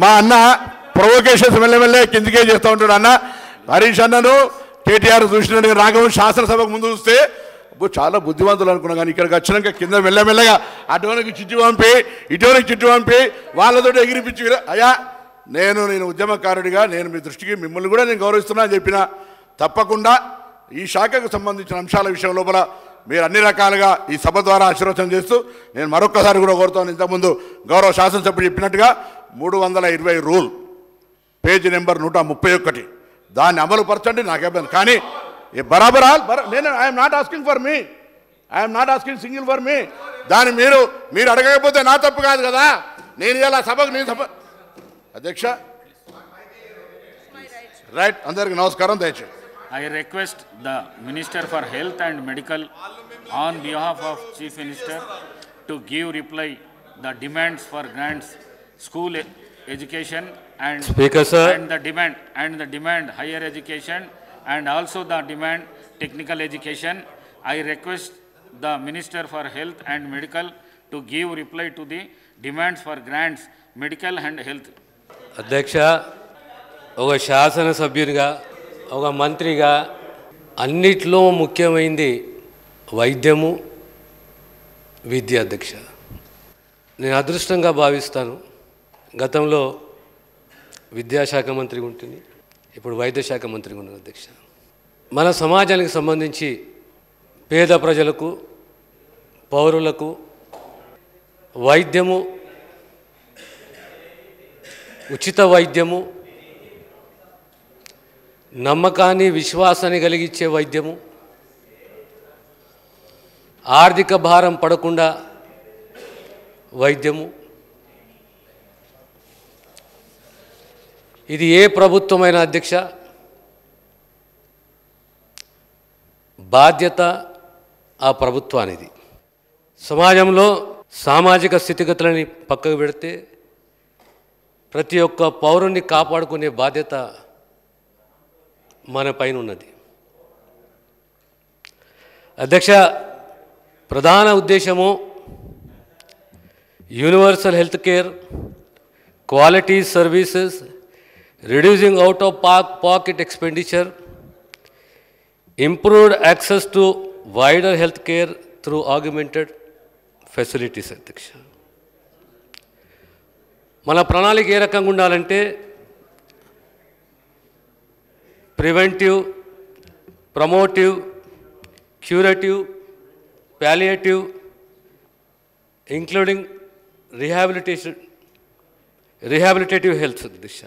మా అన్న ప్రొవోకేషన్స్ మెల్లమెల్లే కిందికే చేస్తూ ఉంటాడు. అన్న హరీష్ అన్నను కేటీఆర్ చూసినట్టుగా రాఘవన్ శాసనసభకు ముందు చూస్తే చాలా బుద్ధివంతులు అనుకున్నాం, కానీ ఇక్కడికి వచ్చినాక కింద మెల్లమెల్లగా అటువనికి చిట్టు పంపి ఇటువనికి చిట్టు పంపి వాళ్ళతో ఎగిరిపించి అయ్యా నేను ఉద్యమకారుడిగా నేను మీ దృష్టికి మిమ్మల్ని కూడా నేను గౌరవిస్తున్నా అని చెప్పిన. తప్పకుండా ఈ శాఖకు సంబంధించిన అంశాల విషయం లోపల మీరు అన్ని రకాలుగా ఈ సభ ద్వారా ఆశీర్వచనం చేస్తూ నేను మరొక్కసారి కూడా కోరుతాను, ఇంతకుముందు గౌరవ శాసనసభ్యుడు చెప్పినట్టుగా 320 రూల్ పేజీ నెంబర్ 131 దాన్ని అమలు పరచండి, నాకేమైంది. కానీ బరాబర్ నేను I'm not asking for me, I'm not asking single for me. దాన్ని మీరు అడగకపోతే నా తప్పు కాదు కదా. నేను ఇలా సభకు నేను సభ అధ్యక్ష రైట్. అందరికి నమస్కారం. దయచేసి I request the Minister for Health and Medical on behalf of Chief Minister to give reply the demands for grants, school education and Speaker sir, and the demand higher education and also the demand technical education. I request the Minister for Health and Medical to give reply to the demands for grants, medical and health. అధ్యక్ష ఒక శాసన సభ్యునిగా ఒక మంత్రిగా అన్నిట్లో ముఖ్యమైనది వైద్యము విద్య. అధ్యక్ష నేను అదృష్టంగా భావిస్తాను, గతంలో విద్యాశాఖ మంత్రిగా ఉంటుంది, ఇప్పుడు వైద్య శాఖ మంత్రిగా ఉన్నాను. అధ్యక్ష మన సమాజానికి సంబంధించి పేద ప్రజలకు పౌరులకు వైద్యము, ఉచిత వైద్యము, నమ్మకాన్ని విశ్వాసాన్ని కలిగించే వైద్యము, ఆర్థిక భారం పడకుండా వైద్యము, ఇది ఏ ప్రభుత్వమైన అధ్యక్ష బాధ్యత ఆ ప్రభుత్వానిది. సమాజంలో సామాజిక స్థితిగతులని పక్కకు పెడితే ప్రతి ఒక్క పౌరుణ్ణి కాపాడుకునే బాధ్యత మన పైన ఉన్నది. అధ్యక్ష ప్రధాన ఉద్దేశము universal health care, quality services, reducing out of pocket expenditure, improved access to wider health care through augmented facilities. అధ్యక్ష మన ప్రణాళిక ఏ రకంగా ఉండాలంటే preventive, promotive, curative, palliative, including రిహాబిలిటేటివ్ health. అధ్యక్ష